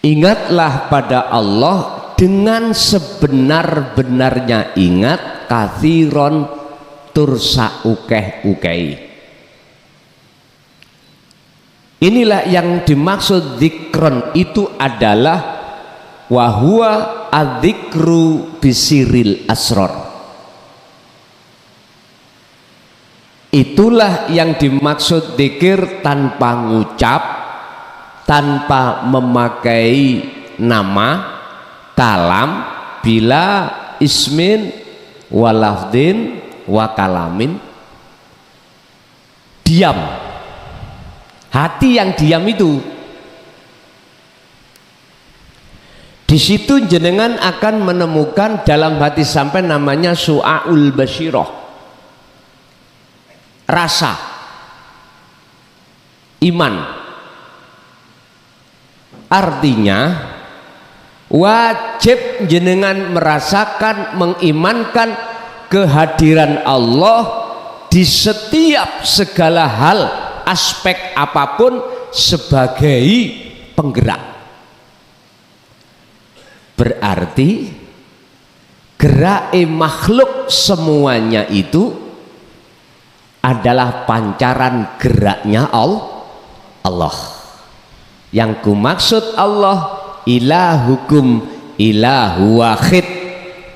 Ingatlah pada Allah dengan sebenar-benarnya ingat, kathiron tursa ukeh-ukei. Inilah yang dimaksud zikron, itu adalah wahwa adzikru bisiril asror. Itulah yang dimaksud zikir tanpa ngucap, tanpa memakai nama, kalam, bila ismin walafdin wakalamin. Diam, hati yang diam itu. Di situ jenengan akan menemukan dalam hati sampai namanya su'aul basyirah, rasa iman. Artinya wajib jenengan merasakan, mengimankan kehadiran Allah di setiap segala hal, aspek apapun sebagai penggerak. Berarti gerak makhluk semuanya itu adalah pancaran geraknya Allah. Yang kumaksud Allah, ilahukum ilahu wahid,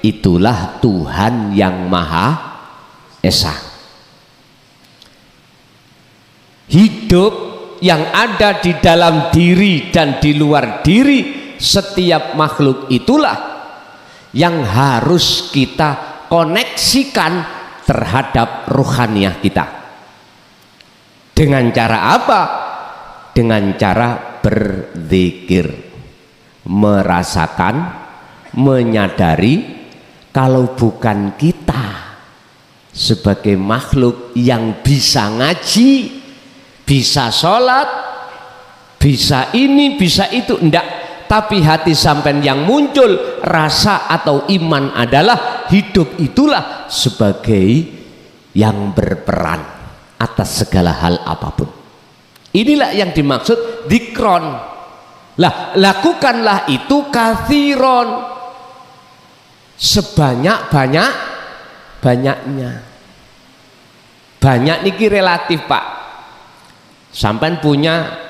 itulah Tuhan yang Maha Esa. Hidup yang ada di dalam diri dan di luar diri setiap makhluk itulah yang harus kita koneksikan terhadap ruhaniyah kita. Dengan cara apa? Dengan cara berzikir, merasakan, menyadari kalau bukan kita sebagai makhluk yang bisa ngaji, bisa sholat, bisa ini, bisa itu, enggak. Tapi hati sampean yang muncul rasa atau iman adalah hidup itulah sebagai yang berperan atas segala hal apapun. Inilah yang dimaksud dzikron. Lah, lakukanlah itu kathiron, sebanyak-banyaknya. Banyak niki relatif, Pak. Sampean punya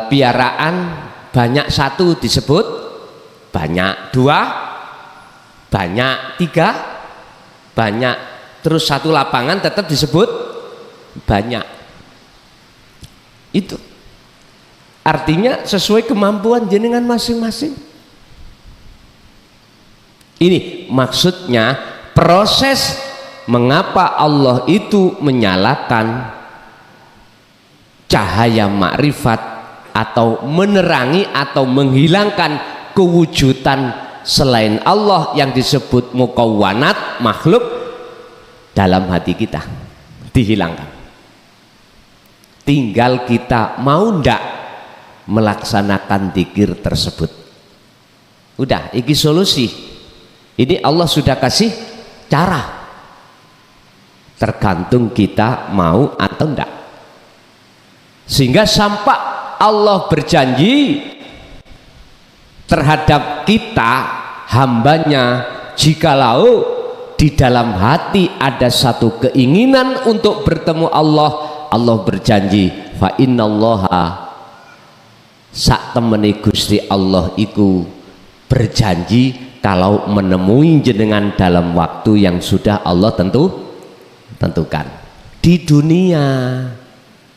piaraan banyak, satu disebut banyak, dua banyak, tiga banyak, terus satu lapangan tetap disebut banyak. Itu artinya sesuai kemampuan jenengan masing-masing. Ini maksudnya proses mengapa Allah itu menyalakan cahaya makrifat atau menerangi atau menghilangkan kewujudan selain Allah yang disebut mukawwanat, makhluk dalam hati kita, dihilangkan. Tinggal kita mau ndak melaksanakan dzikir tersebut. Udah, iki solusi. Ini Allah sudah kasih cara. Tergantung kita mau atau ndak. Sehingga sampai Allah berjanji terhadap kita hambanya, jikalau di dalam hati ada satu keinginan untuk bertemu Allah, Allah berjanji fa innallaha sak temene Gusti Allah iku berjanji kalau menemui jenengan dalam waktu yang sudah Allah tentukan di dunia.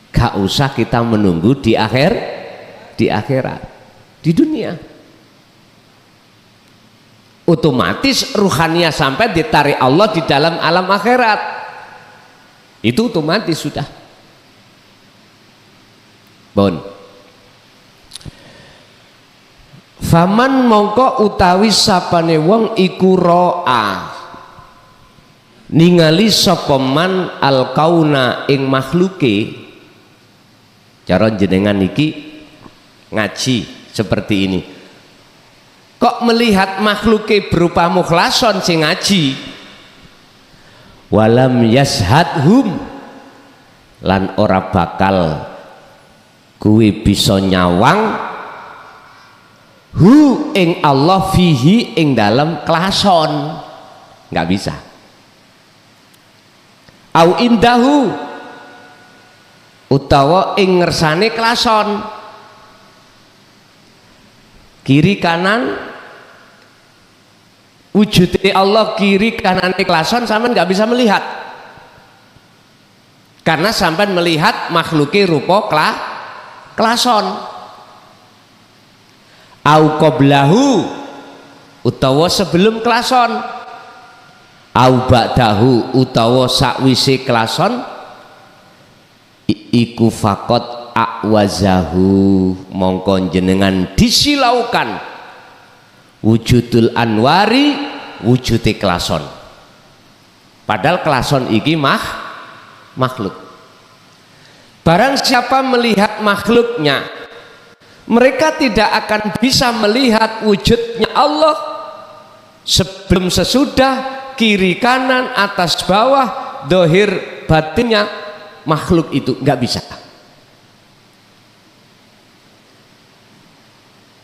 Gak usah kita menunggu di akhirat, di dunia. Otomatis ruhaniyah sampai ditarik Allah di dalam alam akhirat. Itu otomatis sudah. Bon. Faman mongko utawi sapane wong iku ro'a ningali sapa man al kauna ing makhluke. Cara jenengan iki ngaji seperti ini. Kok melihat makhluke berupa mukhlason sing ngaji, walam yashadhum, lan ora bakal kuwi bisa nyawang hu ing Allah fihi ing dalam klason, nggak bisa. Au indahu utawa ing ngersane klason, kiri kanan wujudnya Allah kiri kanan klason sampean nggak bisa melihat karena sampean melihat makhluknya rupa klason. Au qablahu utawa sebelum klason, au ba'dahu utawa sakwise klason, iku fakot akwazahu mongko jenengan disilaukan wujudul anwari wujude klason. Padahal klason iki makhluk. Barang siapa melihat makhluknya, mereka tidak akan bisa melihat wujudnya Allah sebelum sesudah, kiri kanan atas bawah, dohir batinnya makhluk itu nggak bisa.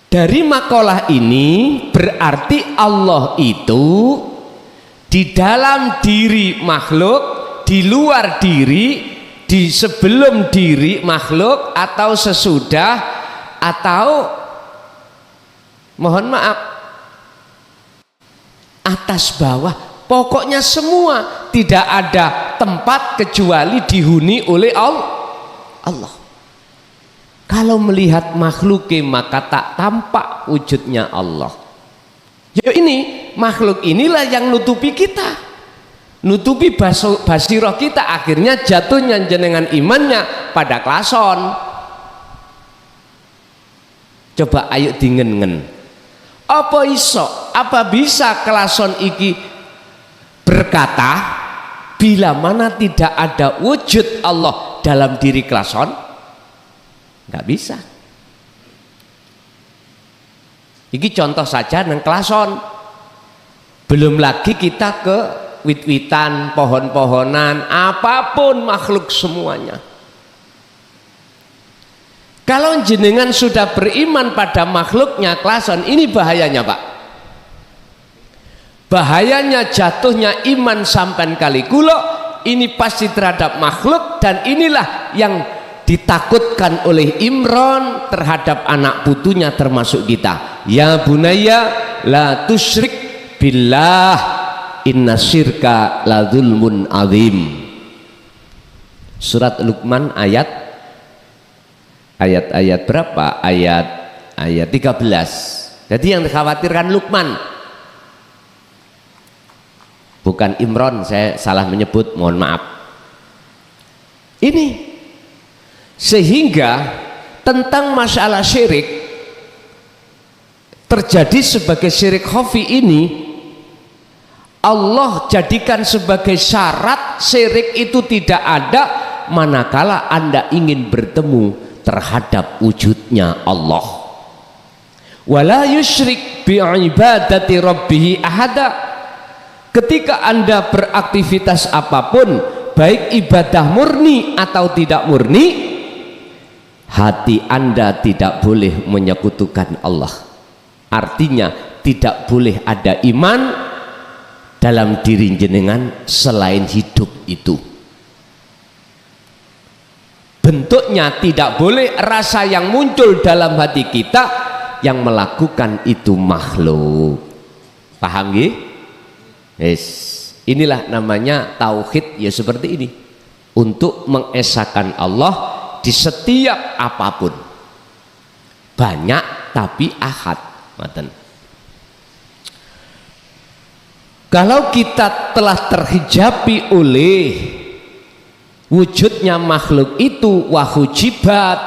Dari makalah ini berarti Allah itu di dalam diri makhluk, di luar diri, di sebelum diri makhluk atau sesudah, atau mohon maaf atas bawah, pokoknya semua, tidak ada tempat kecuali dihuni oleh Allah. Kalau melihat makhluknya maka tak tampak wujudnya Allah. Ya ini makhluk inilah yang nutupi kita, nutupi basiroh kita, akhirnya jatuhnya jenengan imannya pada klason. Coba ayo dingen-ngen, apa iso, apa bisa klason iki berkata bila mana tidak ada wujud Allah dalam diri klason? Nggak bisa. Iki contoh saja nang klason. Belum lagi kita ke wit-witan, pohon-pohonan, apapun makhluk semuanya. Kalau jenengan sudah beriman pada makhluknya klason, ini bahayanya Pak. Bahayanya jatuhnya iman sampan kali kulo, ini pasti terhadap makhluk, dan inilah yang ditakutkan oleh Imran terhadap anak putunya termasuk kita. Ya bunayya la tusyrik billah inna syirka la dzulmun azim. Surat Luqman ayat berapa? Ayat 13. Jadi yang dikhawatirkan Luqman, bukan Imran, saya salah menyebut, mohon maaf. Ini sehingga tentang masalah syirik terjadi sebagai syirik khafi ini, Allah jadikan sebagai syarat syirik itu tidak ada manakala Anda ingin bertemu terhadap wujudnya Allah. Wala yusyrik bi'ibadati rabbih ahada. Ketika Anda beraktivitas apapun, baik ibadah murni atau tidak murni, hati Anda tidak boleh menyekutukan Allah. Artinya tidak boleh ada iman dalam diri jenengan selain hidup itu. Bentuknya tidak boleh rasa yang muncul dalam hati kita yang melakukan itu makhluk. Paham nggih? Yes. Inilah namanya tauhid, ya seperti ini. Untuk mengesahkan Allah di setiap apapun, banyak tapi ahad. Maten. Kalau kita telah terhijabi oleh wujudnya makhluk itu, wahujibat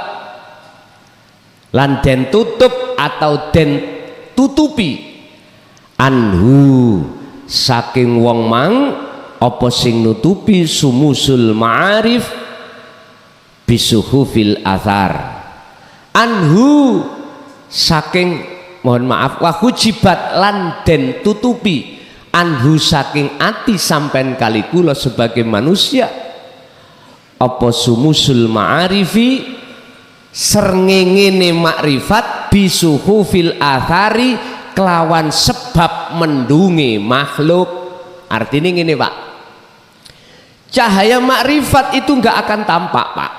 lan den tutup atau den tutupi anhu saking wong mang apa sing nutupi sumusul ma'arif bisuhufil athar, anhu saking, mohon maaf, wahujibat lan den tutupi anhu saking ati sampen kali kula sebagai manusia apa sumusul ma'arifi srengengene makrifat bisuhu fil athari kelawan sebab mendungi makhluk. Artinya gini Pak, cahaya makrifat itu nggak akan tampak Pak,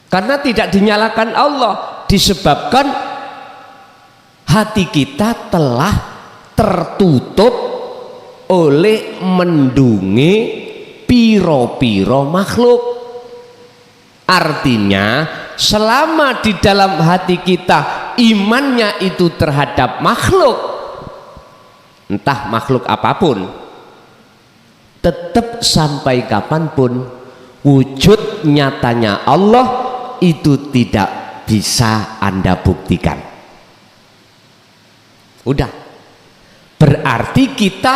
karena tidak dinyalakan Allah, disebabkan hati kita telah tertutup oleh mendungi piro-piro makhluk. Artinya selama di dalam hati kita imannya itu terhadap makhluk, entah makhluk apapun, tetap sampai kapanpun wujud nyatanya Allah itu tidak bisa Anda buktikan. Udah, berarti kita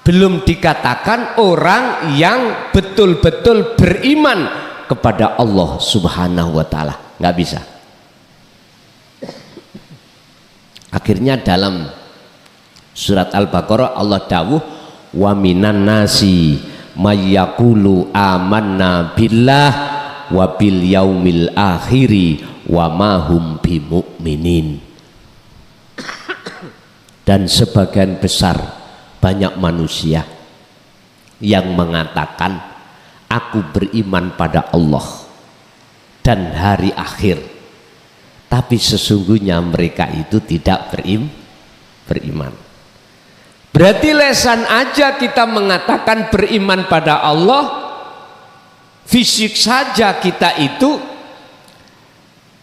belum dikatakan orang yang betul-betul beriman kepada Allah Subhanahu wa Ta'ala, nggak bisa. Akhirnya dalam surat Al-Baqarah Allah dawuh, wa minan nasi mayyaqulu amanna billah wa bil yaumil akhiri wa ma hum bimu'minin. Dan sebagian besar banyak manusia yang mengatakan aku beriman pada Allah dan hari akhir, tapi sesungguhnya mereka itu tidak beriman. Berarti lesan aja kita mengatakan beriman pada Allah, fisik saja kita itu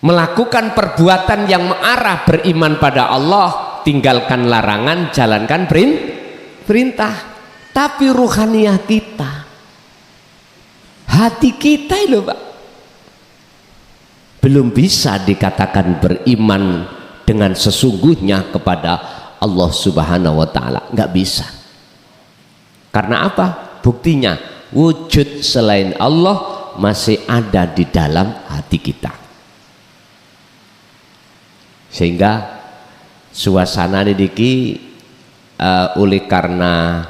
melakukan perbuatan yang mengarah beriman pada Allah, tinggalkan larangan, jalankan perintah. Tapi ruhaniyah kita, hati kita itu Pak, belum bisa dikatakan beriman dengan sesungguhnya kepada Allah Subhanahu wa Ta'ala, nggak bisa. Karena apa? Buktinya wujud selain Allah masih ada di dalam hati kita, sehingga suasana niki oleh karena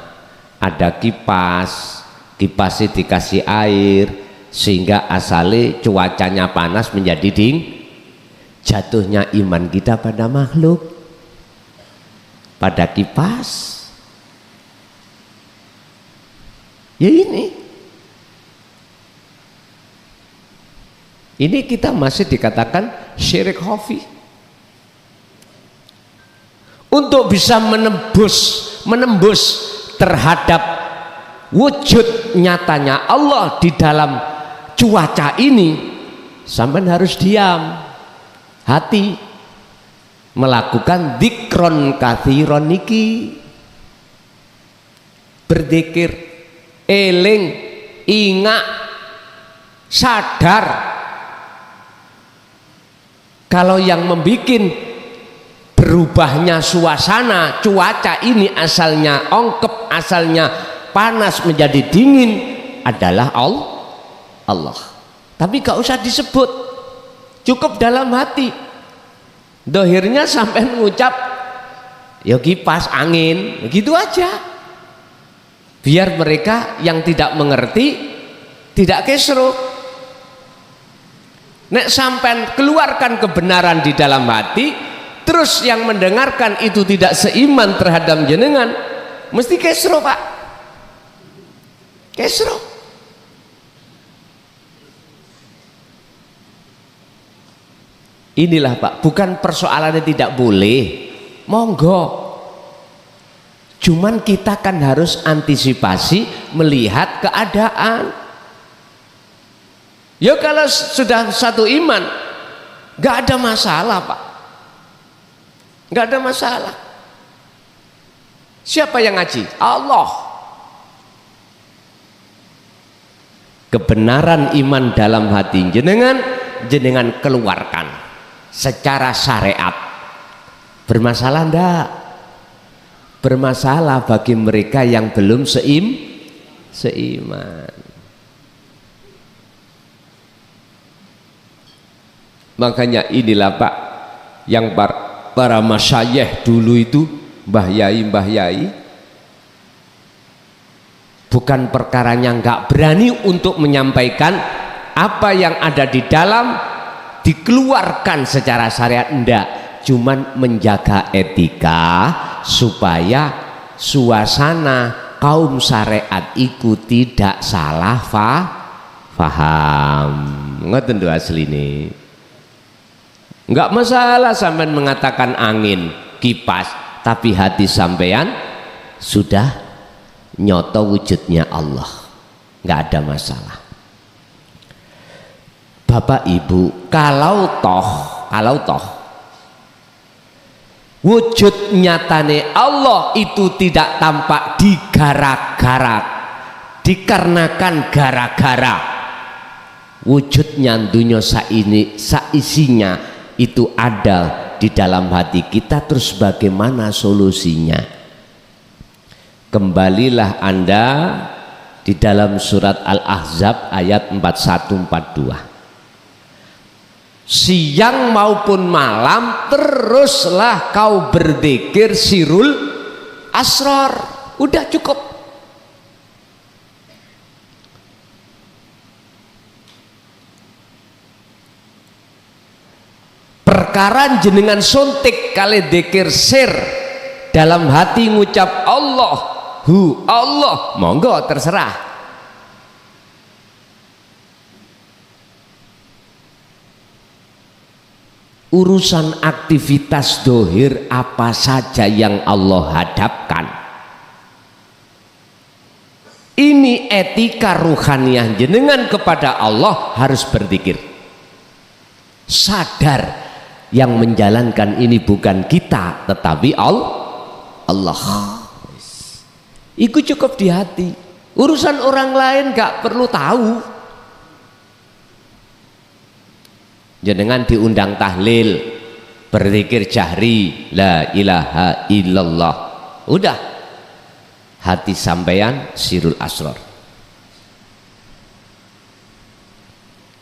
ada kipasnya dikasih air sehingga asale cuacanya panas menjadi jatuhnya iman kita pada makhluk, pada kipas. Ya ini kita masih dikatakan syirik khafi. Untuk bisa menembus terhadap wujud nyatanya Allah di dalam cuaca ini, sampai harus diam hati, melakukan dzikron katsiron niki, berzikir, eling, ingat, sadar kalau yang membikin berubahnya suasana cuaca ini asalnya ongkep, asalnya panas menjadi dingin adalah Allah. Tapi gak usah disebut, cukup dalam hati. Dohirnya sampai mengucap ya kipas angin, begitu aja. Biar mereka yang tidak mengerti tidak kesro. Nek sampai keluarkan kebenaran di dalam hati, terus yang mendengarkan itu tidak seiman terhadap jenengan, mesti kesro Pak, kesro. Inilah Pak, bukan persoalannya tidak boleh, monggo, cuman kita kan harus antisipasi melihat keadaan. Ya kalau sudah satu iman nggak ada masalah Pak, nggak ada masalah. Siapa yang ngaji? Allah. Kebenaran iman dalam hati jenengan keluarkan secara syariat. Bermasalah enggak? Bermasalah bagi mereka yang belum seiman. Makanya inilah Pak yang para masyayikh dulu itu, mbah yai bukan perkaranya nggak berani untuk menyampaikan apa yang ada di dalam dikeluarkan secara syariat, enggak, cuman menjaga etika supaya suasana kaum syariat iku tidak salah faham. Ngoten lho asline. Enggak masalah sampean mengatakan angin, kipas, tapi hati sampean sudah nyoto wujudnya Allah, enggak ada masalah. Bapak Ibu, kalau toh wujud nyatane Allah itu tidak tampak digarak-garak, dikarenakan gara-gara wujudnya dunia saisinya itu ada di dalam hati kita. Terus bagaimana solusinya? Kembalilah Anda di dalam surat Al-Ahzab ayat 41-42. Siang maupun malam teruslah kau berzikir sirul asrar. Udah cukup. Perkara jenengan suntik kali dzikir sir dalam hati ngucap Allahu Allah, monggo terserah. Urusan aktivitas dohir apa saja yang Allah hadapkan, ini etika ruhaniyah jenengan kepada Allah harus berzikir. Sadar yang menjalankan ini bukan kita tetapi Allah. Itu cukup di hati. Urusan orang lain gak perlu tahu. Jenengan diundang tahlil, berzikir jahri la ilaha illallah, udah hati sampeyan sirul asrar.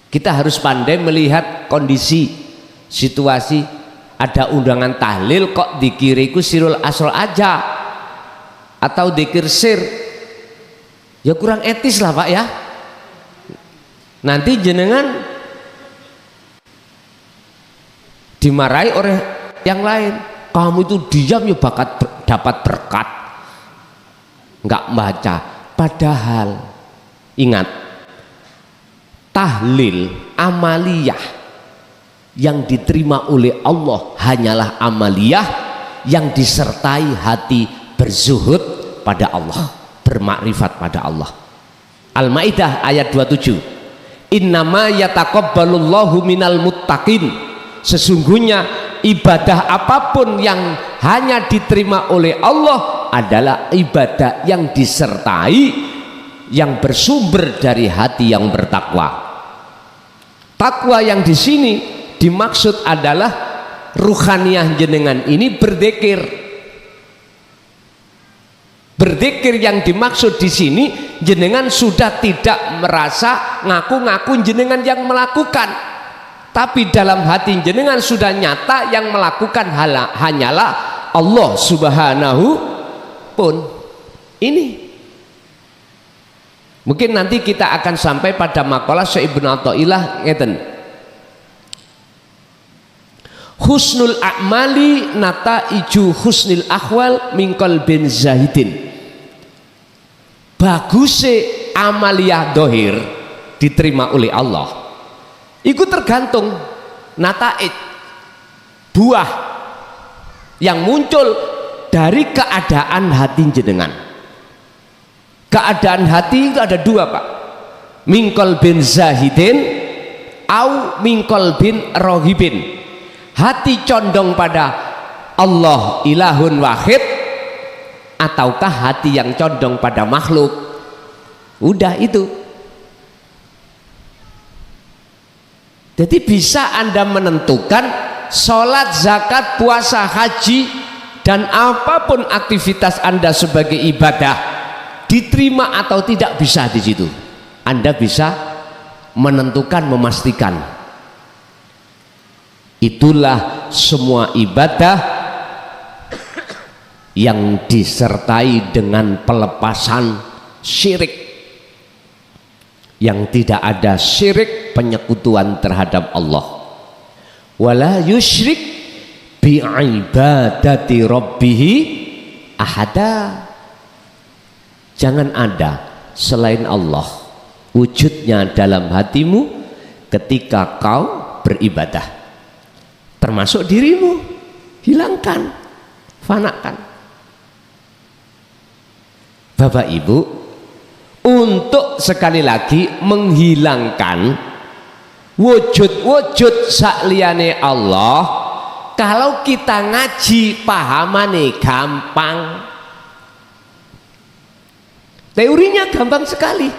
Kita harus pandai melihat kondisi situasi. Ada undangan tahlil kok dikiriku sirul asrar aja atau dikir sir, ya kurang etis lah Pak ya. Nanti jenengan dimarahi oleh yang lain. Kamu itu diam ya dapat berkat, nggak baca. Padahal ingat, tahlil amaliyah yang diterima oleh Allah hanyalah amaliyah yang disertai hati berzuhud pada Allah, bermakrifat pada Allah. Al-Maidah ayat 27. Innama yataqabbalullahu minal muttaqin. Sesungguhnya ibadah apapun yang hanya diterima oleh Allah adalah ibadah yang disertai, yang bersumber dari hati yang bertakwa. Takwa yang di sini dimaksud adalah ruhaniyah jenengan ini berzikir. Berzikir yang dimaksud di sini jenengan sudah tidak merasa ngaku-ngaku jenengan yang melakukan. Tapi dalam hati jenengan sudah nyata yang melakukan hanyalah Allah subhanahu pun. Ini mungkin nanti kita akan sampai pada makalah Syekh Ibnu Athaillah ngeten. Husnul a'mali nataiju husnil ahwal min qalbin zahidin. Bagusnya amaliyah dohir diterima oleh Allah itu tergantung nataid, buah yang muncul dari keadaan hati jenengan. Keadaan hati itu ada dua Pak, mingkol bin zahidin au mingkol bin rohibin. Hati condong pada Allah ilahun wahid, ataukah hati yang condong pada makhluk. Udah itu. Jadi bisa Anda menentukan sholat, zakat, puasa, haji, dan apapun aktivitas Anda sebagai ibadah diterima atau tidak bisa di situ. Anda bisa menentukan, memastikan. Itulah semua ibadah yang disertai dengan pelepasan syirik. Yang tidak ada syirik, penyekutuan terhadap Allah. wala yusyrik bi ibadati rabbih ahada. Jangan ada selain Allah wujudnya dalam hatimu ketika kau beribadah, termasuk dirimu. Hilangkan, fanakan. Bapak Ibu, untuk sekali lagi menghilangkan wujud-wujud sakliyane Allah, kalau kita ngaji pahamane gampang, teorinya gampang sekali,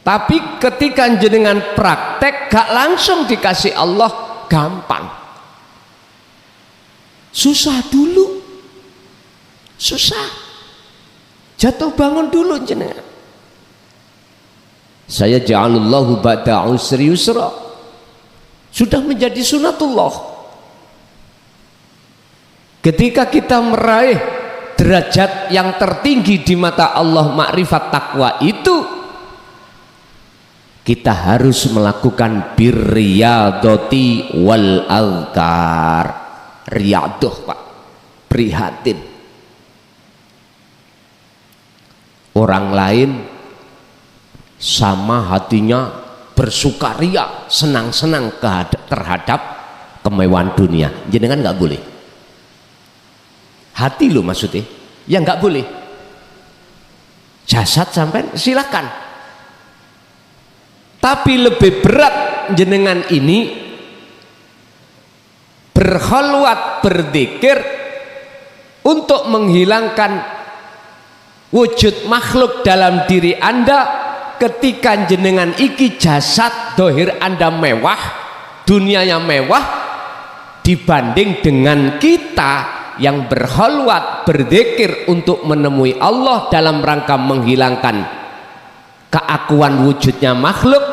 tapi ketika jenengan praktek gak langsung dikasih Allah, gampang. Susah dulu, susah, jatuh bangun dulu jenengan. Saya ja'alallahu ba'da usri yusra, sudah menjadi sunatullah. Ketika kita meraih derajat yang tertinggi di mata Allah, makrifat takwa itu, kita harus melakukan birriyadoti wal azkar. Riyadoh Pak, prihatin. Orang lain sama hatinya bersukaria, senang-senang terhadap kemewahan dunia. Jenengan nggak boleh. Hati lo maksudnya, ya nggak boleh. Jasad sampai silakan. Tapi lebih berat jenengan ini berkholwat, berzikir untuk menghilangkan wujud makhluk dalam diri Anda. Ketika jenengan iki jasad dohir Anda mewah, dunianya mewah, dibanding dengan kita yang berkholwat, berzikir untuk menemui Allah dalam rangka menghilangkan keakuan wujudnya makhluk.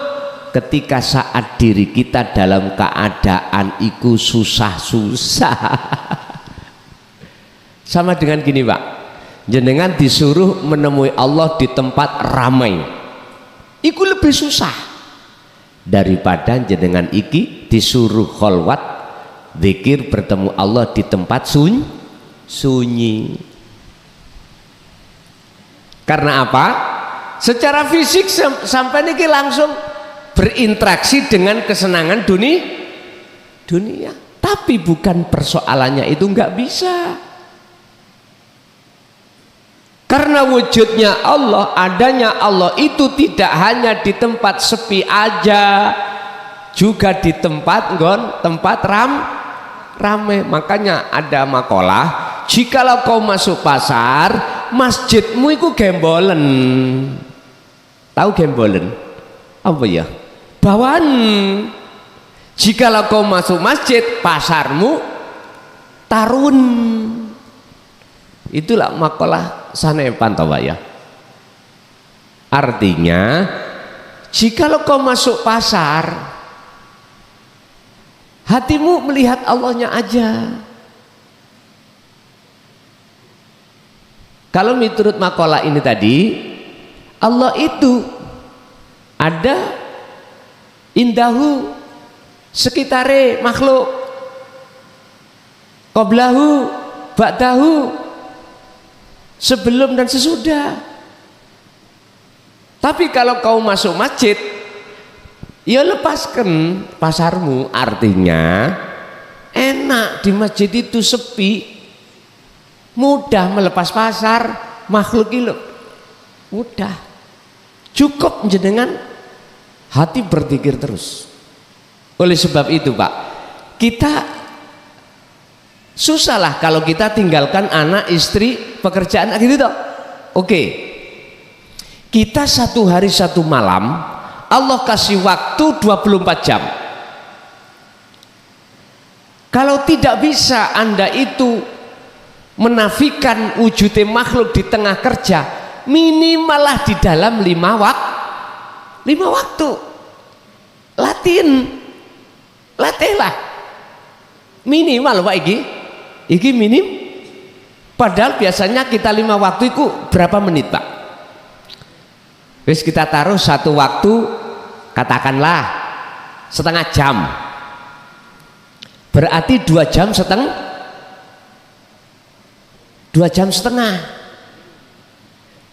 Ketika saat diri kita dalam keadaan iku susah-susah. Sama dengan gini Pak, jenengan disuruh menemui Allah di tempat ramai, iku lebih susah daripada jenengan iki disuruh kholwat zikir bertemu Allah di tempat sunyi. Karena apa? Secara fisik sampai niki langsung berinteraksi dengan kesenangan dunia. Tapi bukan persoalannya itu, nggak bisa. Karena wujudnya Allah, adanya Allah itu tidak hanya di tempat sepi aja, juga di tempat ramai. Makanya ada makalah, jikalau kau masuk pasar, masjidmu itu gembolen. Tahu gembolen? Apa ya? Bawaan. Jikalau kau masuk masjid, pasarmu tarun. Itulah makalah sana pantau ya. Artinya, jikalau kau masuk pasar, hatimu melihat Allahnya aja. Kalau menurut makalah ini tadi, Allah itu ada indahu sekitare makhluk, qoblahu ba'dahu, sebelum dan sesudah. Tapi kalau kau masuk masjid, ya lepaskan pasarmu. Artinya enak di masjid itu sepi, mudah melepas pasar makhluk itu, mudah. Cukup jenengan hati berzikir terus. Oleh sebab itu Pak, kita susahlah kalau kita tinggalkan anak, istri, pekerjaan gitu toh. Oke, kita satu hari satu malam Allah kasih waktu 24 jam. Kalau tidak bisa Anda itu menafikan wujudnya makhluk di tengah kerja, minimalah di dalam 5 waktu latihlah minimal Pak iki minim. Padahal biasanya kita 5 waktu itu berapa menit Pak? Wis kita taruh 1 waktu katakanlah setengah jam, berarti 2 jam setengah, 2 jam setengah,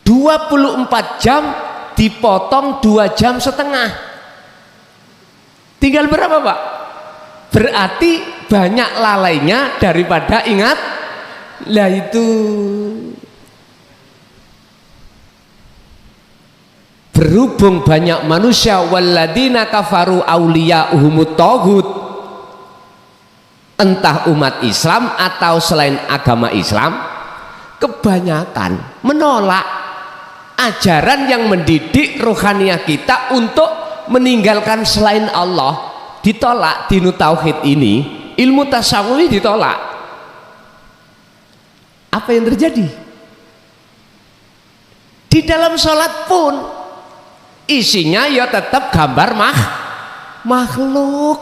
24 jam dipotong 2 jam setengah, tinggal berapa Pak? Berarti banyak lalainya daripada ingat. Lah itu berhubung banyak manusia, walladzina kafaru auliya'uhumut taghut, entah umat Islam atau selain agama Islam, kebanyakan menolak ajaran yang mendidik rohaniah kita untuk meninggalkan selain Allah. Ditolak dinu tauhid ini, ilmu tasawuf ditolak. Apa yang terjadi? Di dalam sholat pun isinya ya tetap gambar makhluk.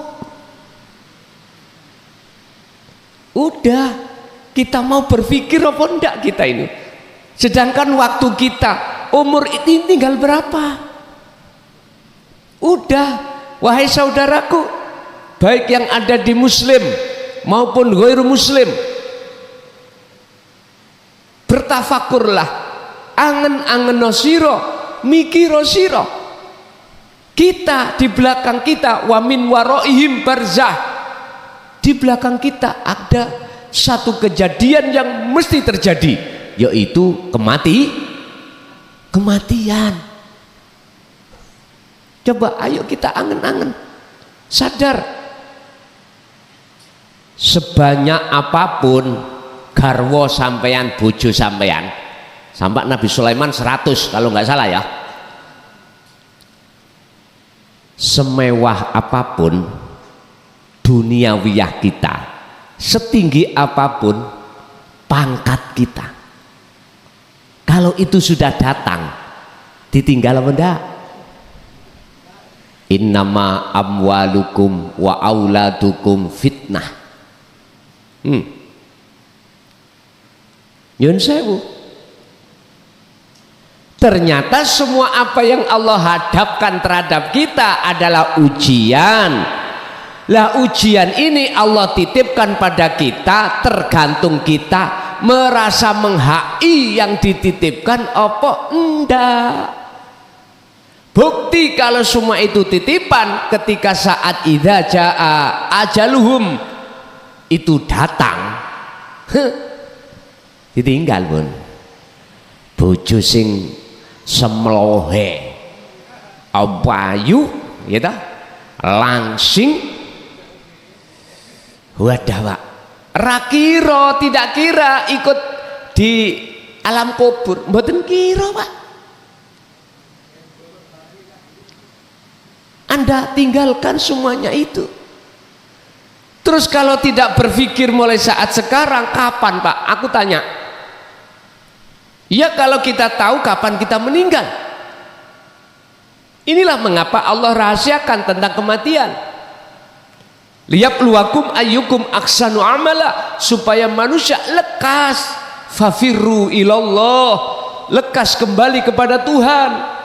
Udah, kita mau berpikir apa enggak kita ini? Sedangkan waktu kita, umur ini tinggal berapa? Udah, wahai saudaraku, baik yang ada di muslim maupun ghairu muslim, bertafakurlah, angen-angen siro, mikiro siro. Kita di belakang kita, wa min waraihim barzah, di belakang kita ada satu kejadian yang mesti terjadi, yaitu kematian. Coba ayo kita angen-angen, sadar, sebanyak apapun garwo sampeyan, bojo sampeyan, sampai Nabi Sulaiman 100 kalau nggak salah ya, semewah apapun duniawiyah kita, setinggi apapun pangkat kita, kalau itu sudah datang, ditinggal apa enggak? Innama amwalukum wa auladukum fitnah. Nyun sewu. Ternyata semua apa yang Allah hadapkan terhadap kita adalah ujian. Lah ujian ini Allah titipkan pada kita, tergantung kita merasa menghai yang dititipkan apa enggak. Bukti kalau semua itu titipan, ketika saat idza jaa ajaluhum itu datang, ditinggal pun bojo sing semlohe awayu gitu, langsing, wadah Pak, rakiro tidak kira ikut di alam kubur, mboten kira Pak. Anda tinggalkan semuanya itu. Terus kalau tidak berpikir mulai saat sekarang, kapan Pak? Aku tanya. Ya kalau kita tahu kapan kita meninggal. Inilah mengapa Allah rahasiakan tentang kematian. Liyabluwakum ayyukum ahsanu amala, supaya manusia lekas, fafirru ilallah, lekas kembali kepada Tuhan.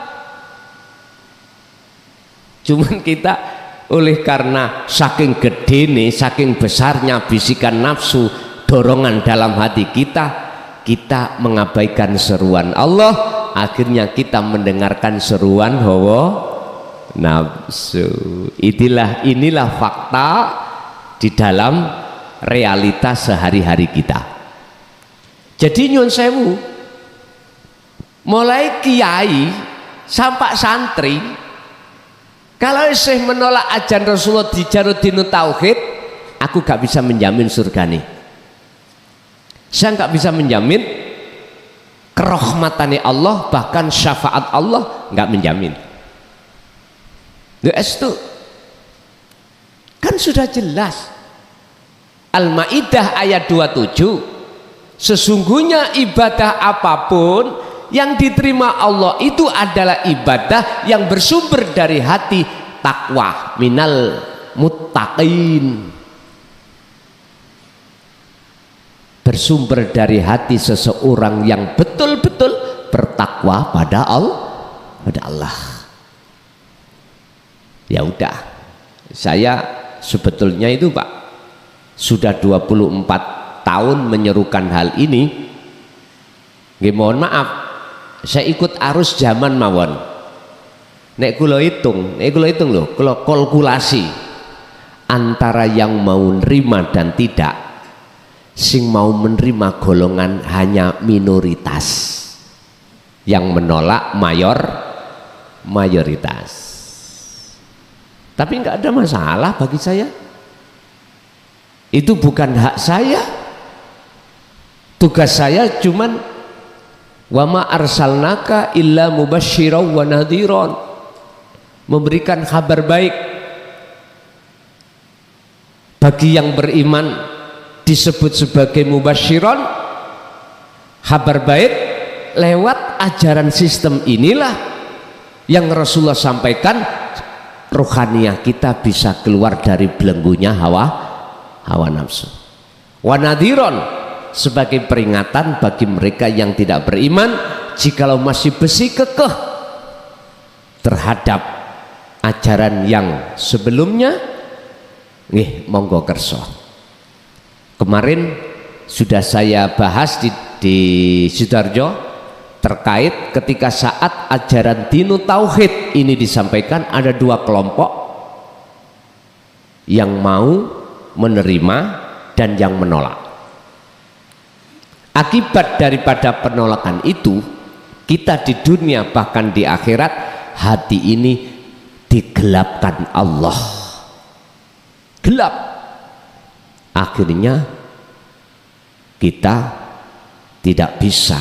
Cuman kita oleh karena saking gede nih, saking besarnya bisikan nafsu, dorongan dalam hati kita, kita mengabaikan seruan Allah, akhirnya kita mendengarkan seruan hawa nafsu. Inilah fakta di dalam realitas sehari-hari kita. Jadi nyun sewu, mulai kiai sampai santri, kalau saya menolak ajaran Rasulullah di Jarudinu Tauhid, aku gak bisa menjamin surga nih. Saya gak bisa menjamin kerahmatannya Allah, bahkan syafaat Allah gak menjamin. Itu kan sudah jelas. Al-Maidah ayat 27, sesungguhnya ibadah apapun yang diterima Allah itu adalah ibadah yang bersumber dari hati takwa, minal muttaqin, bersumber dari hati seseorang yang betul-betul bertakwa pada Allah. Ya udah, Saya sebetulnya itu Pak sudah 24 tahun menyerukan hal ini. Nggih mohon maaf, saya ikut arus zaman mawon. Nek kula hitung loh, kula kalkulasi antara yang mau nerima dan tidak, sing mau menerima golongan hanya minoritas, yang menolak mayoritas. Tapi nggak ada masalah bagi saya, itu bukan hak saya. Tugas saya cuman wa ma arsalnaka illa mubasysyiran wa nadhiran, memberikan kabar baik bagi yang beriman, disebut sebagai mubasysyiran, kabar baik lewat ajaran sistem inilah yang Rasulullah sampaikan, rohaniah kita bisa keluar dari belenggunya hawa nafsu. Wa nadhiran, sebagai peringatan bagi mereka yang tidak beriman, jikalau masih bersikukuh terhadap ajaran yang sebelumnya, monggo kerso. Kemarin sudah saya bahas di Sidoarjo terkait ketika saat ajaran dinu tauhid ini disampaikan, ada dua kelompok yang mau menerima dan yang menolak. Akibat daripada penolakan itu, kita di dunia bahkan di akhirat, hati ini digelapkan Allah, gelap. Akhirnya kita tidak bisa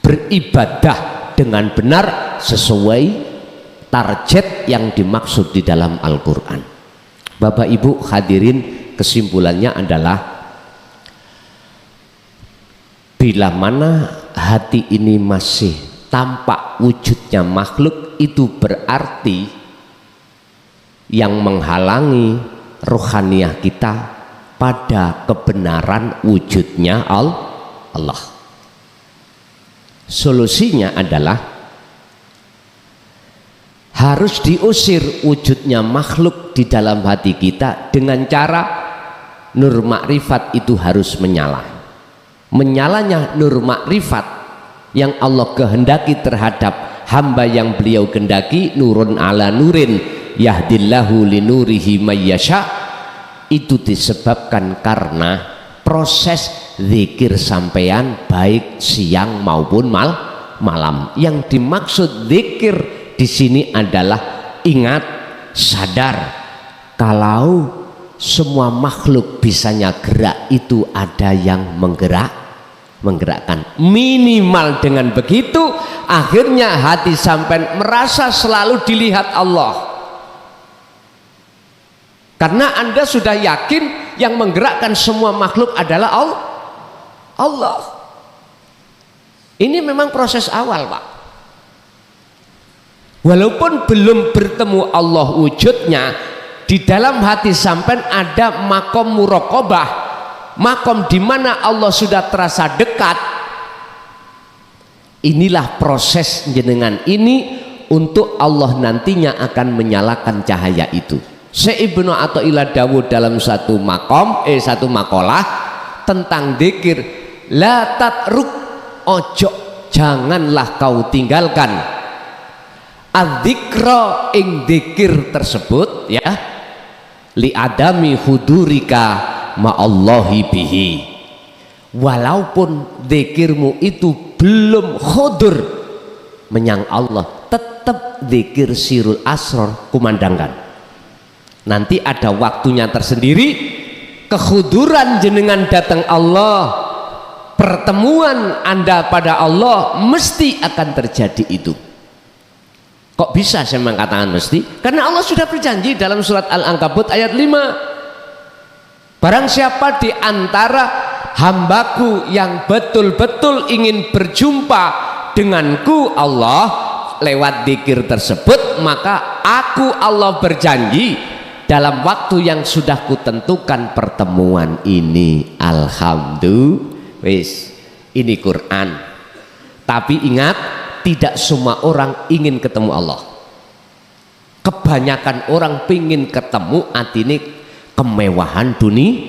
beribadah dengan benar sesuai target yang dimaksud di dalam Al-Quran. Bapak Ibu hadirin, kesimpulannya adalah bila mana hati ini masih tampak wujudnya makhluk, itu berarti yang menghalangi rohaniah kita pada kebenaran wujudnya Allah. Solusinya adalah harus diusir wujudnya makhluk di dalam hati kita dengan cara nur makrifat itu harus menyala. Menyalanya nur makrifat yang Allah kehendaki terhadap hamba yang beliau kehendaki, nurun ala nurin yahdillahu linurihi mayyasha, itu disebabkan karena proses zikir sampean baik siang maupun malam. Yang dimaksud zikir di sini adalah ingat, sadar kalau semua makhluk bisanya gerak, itu ada yang menggerakkan. Minimal dengan begitu akhirnya hati sampean merasa selalu dilihat Allah, karena Anda sudah yakin yang menggerakkan semua makhluk adalah Allah. Ini memang proses awal Pak. Walaupun belum bertemu Allah wujudnya, di dalam hati sampean ada makom muraqabah, makom di mana Allah sudah terasa dekat. Inilah proses jenengan ini untuk Allah nantinya akan menyalakan cahaya itu. Ibnu Athaillah dawuh dalam satu makalah tentang dzikir, la tatruk, ojo janganlah kau tinggalkan adzikra ing dzikir tersebut, ya, li adami hudurika ma'allahi bihi, walaupun dzikirmu itu belum hudur menyang Allah, tetap dzikir sirul asrar kumandangkan. Nanti ada waktunya tersendiri, kehuduran jenengan datang Allah, pertemuan Anda pada Allah mesti akan terjadi itu. Kok bisa saya mengatakan mesti? Karena Allah sudah berjanji dalam surat Al-Ankabut ayat 5, barang siapa di antara hambaku yang betul-betul ingin berjumpa denganku Allah lewat dzikir tersebut, maka aku Allah berjanji dalam waktu yang sudah kutentukan pertemuan ini. Alhamdulillah, ini Quran. Tapi ingat, tidak semua orang ingin ketemu Allah. Kebanyakan orang pingin ketemu atine kemewahan dunia.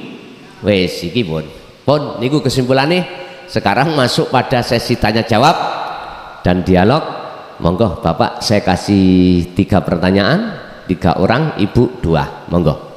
Wes iki pun niku kesimpulannya. Sekarang masuk pada sesi tanya jawab dan dialog. Monggo Bapak, saya kasih 3 pertanyaan, 3 orang, Ibu 2, monggo.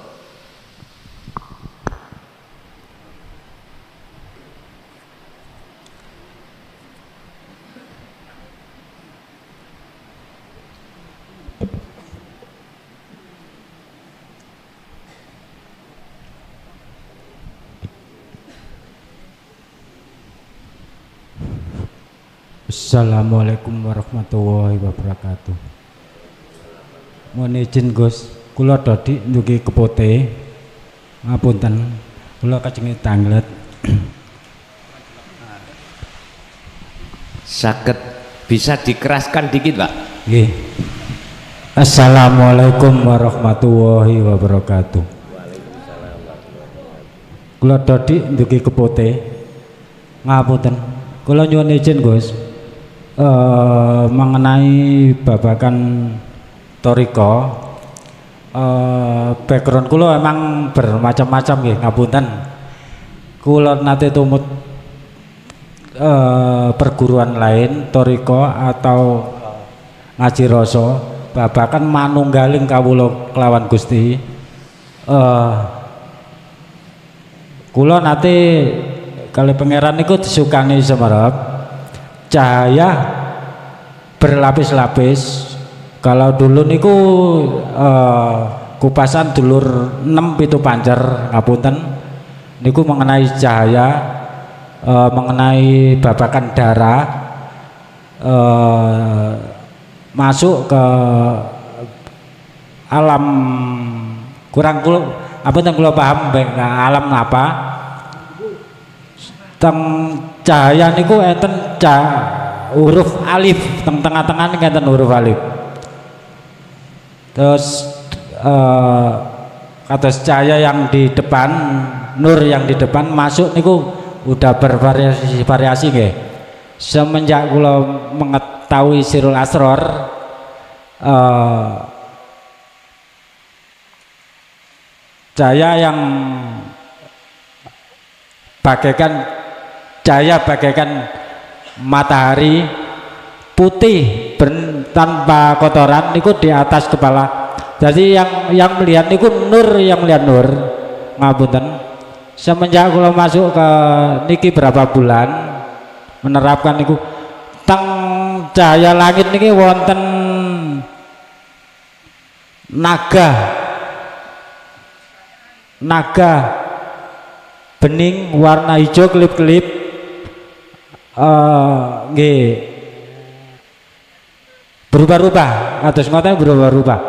Assalamualaikum warahmatullahi wabarakatuh. Mohon izin Gus, kula Dodi ndugi kepote. Ngapunten, kula kajenge tanglet. Saged bisa dikeraskan dikit, Pak? Nggih. Assalamualaikum warahmatullahi wabarakatuh. Kula Dodi ndugi kepote. Ngapunten, kula nyuwun izin Gus. Mengenai babakan toriko, background kula emang bermacam-macam nggih, ngapunten. Kula nate tumut perguruan lain toriko atau ngaji rasa babakan manunggaling kawula kelawan Gusti. Kula nate kali pangeran niku disukani semerap cahaya berlapis-lapis. Kalau dulu niku kupasan dulur 6 pitu pancer, ngapunten niku mengenai cahaya, mengenai babakan darah, masuk ke alam kurang kula apa yang kula paham alam apa teng cahaya niku enten huruf alif teng tengah-tengah niku enten huruf alif. Terus kados cahaya yang di depan, nur yang di depan masuk niku udah bervariasi nggih. Semenjak kula mengetahui Sirul Asror, cahaya yang bagaikan cahaya bagaikan matahari putih tanpa kotoran niku di atas kepala. Jadi yang melihat niku nur, yang melihat nur, ngapunten. Semenjak kula masuk ke niki berapa bulan menerapkan niku teng cahaya langit niki wonten naga bening warna hijau kelip-kelip. Nggih berubah-ubah atus ngoten berubah-ubah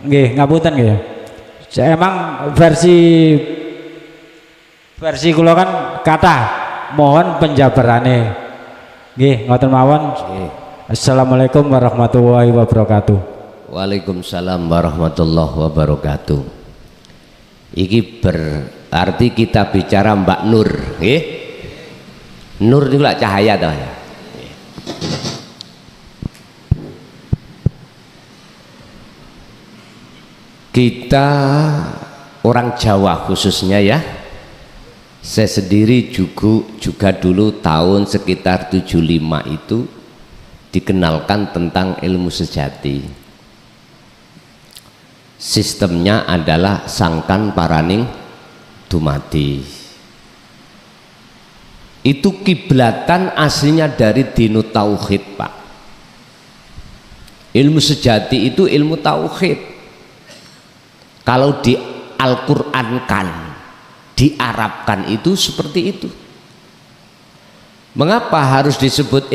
nggih, ngapunten nggih. Emang versi kula kan kata mohon penjabarane nggih, ngoten mawon. Assalamualaikum warahmatullahi wabarakatuh. Waalaikumsalam warahmatullahi wabarakatuh. Iki berarti kita bicara Mbak Nur, nggih. Nur itu lah cahaya toh. Kita orang Jawa khususnya ya, saya sendiri juga dulu tahun sekitar 75 itu dikenalkan tentang ilmu sejati. Sistemnya adalah sangkan paraning dumadi. Itu kiblatan aslinya dari dinu tauhid, Pak. Ilmu sejati itu ilmu tauhid. Kalau di Al-Qur'ankan, diarabkan itu seperti itu. Mengapa harus disebut